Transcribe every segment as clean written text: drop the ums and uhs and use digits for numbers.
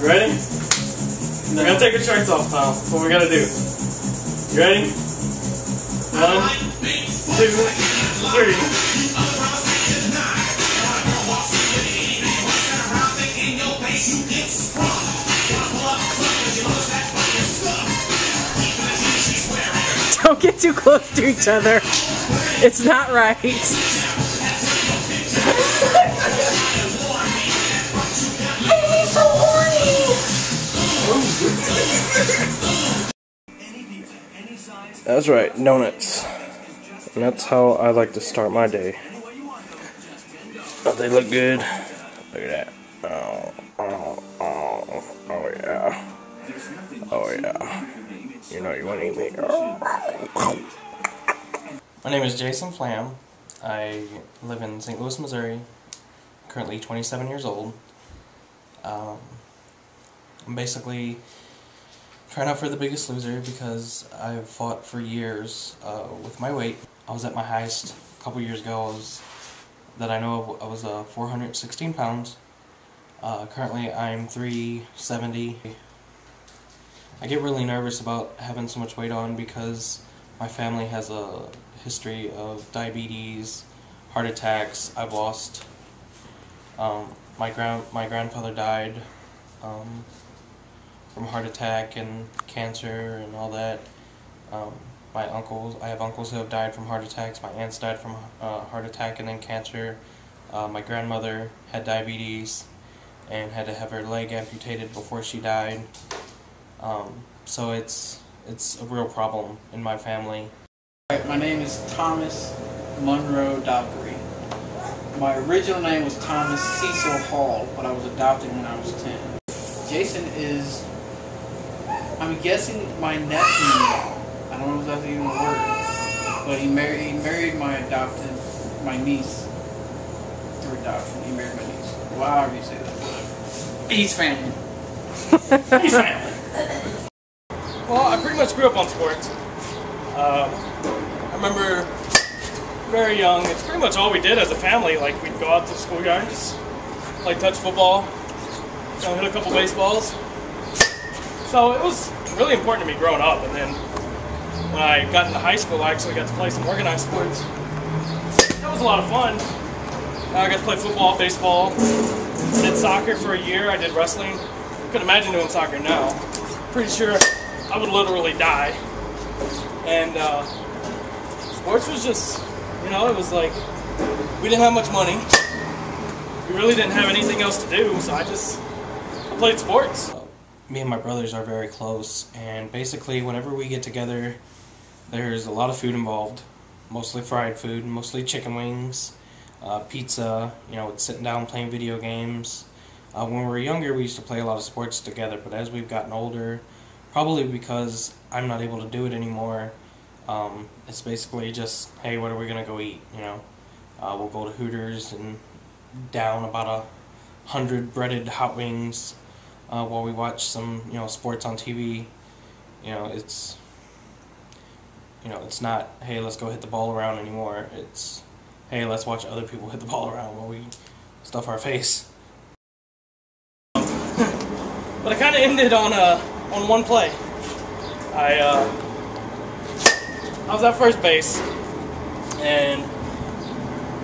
You ready? We're gonna take our shirts off now. That's what we gotta do. You ready? 1, 2, 3. Don't get too close to each other. It's not right. That's right, donuts. And that's how I like to start my day. Oh, they look good. Look at that. Oh yeah. Oh yeah. You know you want to eat me. My name is Jason Flamm. I live in St. Louis, Missouri. Currently 27 years old. I'm basically trying out for The Biggest Loser because I've fought for years with my weight. I was at my highest a couple years ago. I was 416 pounds. Currently I'm 370. I get really nervous about having so much weight on because my family has a history of diabetes, heart attacks. I've lost, my grandfather died from heart attack and cancer and all that. I have uncles who have died from heart attacks. My aunts died from heart attack and then cancer. My grandmother had diabetes and had to have her leg amputated before she died. So it's a real problem in my family. My name is Thomas Monroe Dockery. My original name was Thomas Cecil Hall, but I was adopted when I was 10. Jason is, I'm guessing, my nephew. I don't know if that's even a word, but he married my niece through adoption. He married my niece. Well, however you say that. He's family. He's family. Well, I pretty much grew up on sports. I remember very young, it's pretty much all we did as a family. Like, we'd go out to the schoolyard, just play touch football, hit a couple baseballs. So it was really important to me growing up. And then when I got into high school, I actually got to play some organized sports. That was a lot of fun. I got to play football, baseball, did soccer for a year. I did wrestling. Couldn't imagine doing soccer now. Pretty sure I would literally die. And sports was just, it was like, we didn't have much money. We really didn't have anything else to do, so I played sports. Me and my brothers are very close, and basically whenever we get together, there's a lot of food involved. Mostly fried food, mostly chicken wings, pizza, sitting down playing video games. When we were younger, we used to play a lot of sports together, but as we've gotten older, probably because I'm not able to do it anymore, it's basically just, hey, what are we going to go eat, We'll go to Hooters and down about 100 breaded hot wings while we watch some, sports on TV. It's not, hey, let's go hit the ball around anymore. It's, hey, let's watch other people hit the ball around while we stuff our face. But it kind of ended on one play. I was at first base, and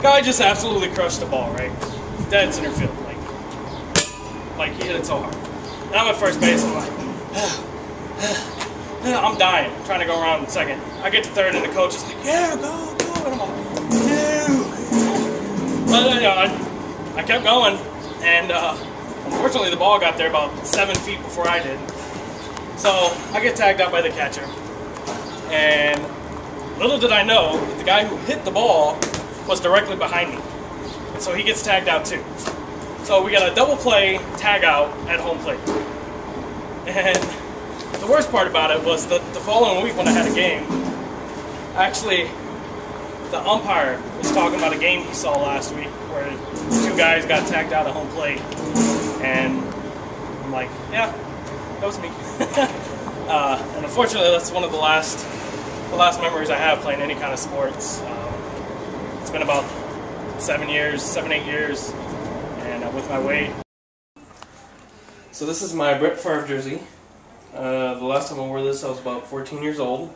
guy just absolutely crushed the ball, right? Dead center field, like he hit it so hard. And I'm at first base, and I'm dying, trying to go around in second. I get to third, and the coach is like, yeah, go, and I'm like, but I kept going, and unfortunately the ball got there about 7 feet before I did. So I get tagged out by the catcher, and little did I know that the guy who hit the ball was directly behind me, and so he gets tagged out too. So we got a double play tag out at home plate. And the worst part about it was the following week when I had a game, actually the umpire was talking about a game he saw last week where 2 guys got tagged out at home plate, and I'm like, yeah, that was me. And unfortunately, that's one of the last memories I have playing any kind of sports. It's been about 7, 8 years, and with my weight. So this is my Brett Favre jersey. The last time I wore this I was about 14 years old.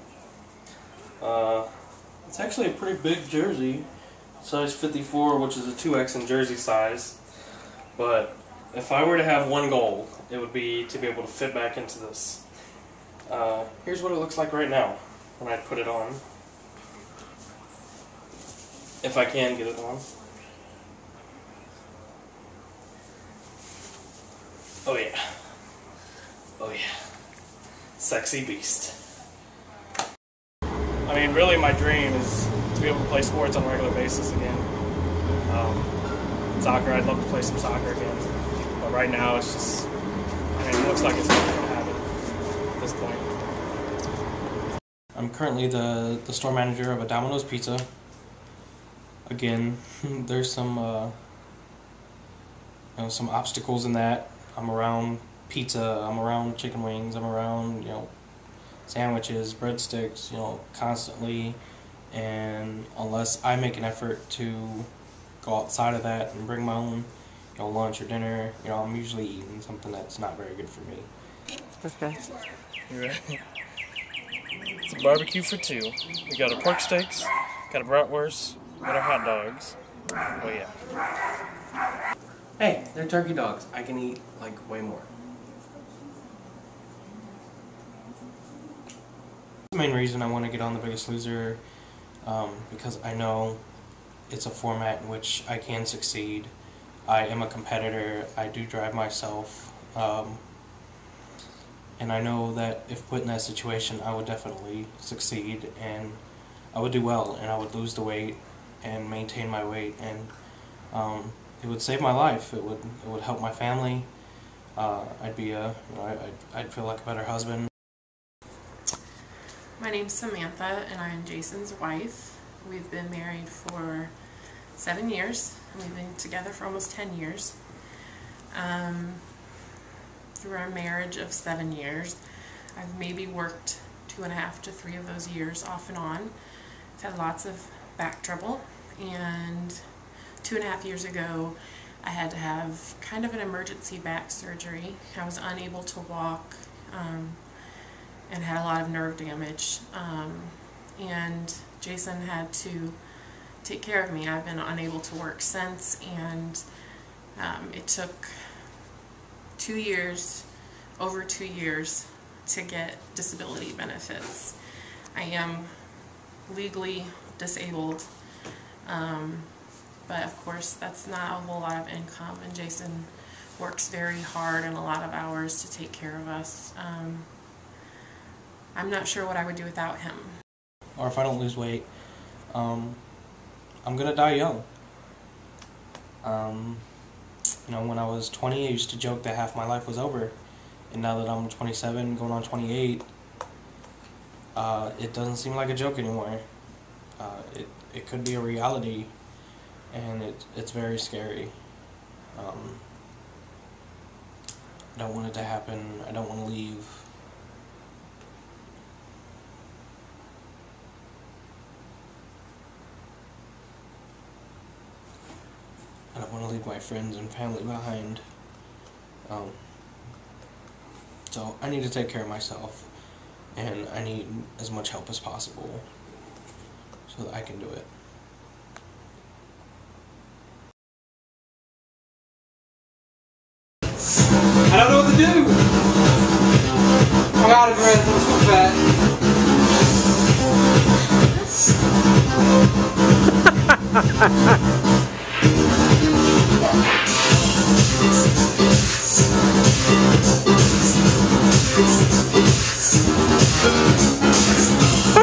It's actually a pretty big jersey, size 54, which is a 2X in jersey size. But if I were to have one goal, it would be to be able to fit back into this. Here's what it looks like right now when I put it on. If I can get it on. Oh yeah. Oh yeah. Sexy beast. I mean, really my dream is to be able to play sports on a regular basis again. Soccer, I'd love to play some soccer again. But right now it's just, I mean, it looks like it's not going to happen at this point. I'm currently the store manager of a Domino's Pizza. Again, there's some some obstacles in that. I'm around pizza, I'm around chicken wings, I'm around, sandwiches, breadsticks, constantly, and unless I make an effort to go outside of that and bring my own, lunch or dinner, I'm usually eating something that's not very good for me. Okay. You ready? It's a barbecue for two. We got our pork steaks, got a bratwurst, got our hot dogs. Oh yeah. Hey, they're turkey dogs. I can eat, way more. The main reason I want to get on The Biggest Loser, because I know it's a format in which I can succeed. I am a competitor. I do drive myself. And I know that if put in that situation, I would definitely succeed, and I would do well, and I would lose the weight and maintain my weight, and it would save my life. It would help my family. I'd be I'd feel like a better husband. My name's Samantha, and I'm Jason's wife. We've been married for 7 years, and we've been together for almost 10 years. Through our marriage of 7 years, I've maybe worked 2.5 to 3 of those years off and on. I've had lots of back trouble, and 2.5 years ago I had to have kind of an emergency back surgery. I was unable to walk and had a lot of nerve damage, and Jason had to take care of me. I've been unable to work since, and it took 2 years, over 2 years, to get disability benefits. I am legally disabled, but of course that's not a whole lot of income, and Jason works very hard and a lot of hours to take care of us. I'm not sure what I would do without him. Or if I don't lose weight, I'm gonna die young. When I was 20, I used to joke that half my life was over, and now that I'm 27, going on 28, it doesn't seem like a joke anymore. It could be a reality, and it's very scary. I don't want it to happen. I don't want to leave. I don't want to leave my friends and family behind. So I need to take care of myself, and I need as much help as possible so that I can do it. I don't know what to do. I'm out of breath. I'm so fat.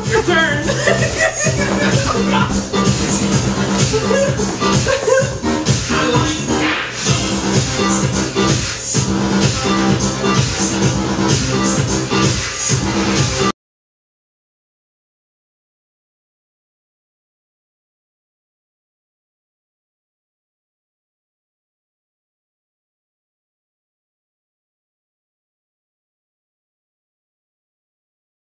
Your turn! Oh, God.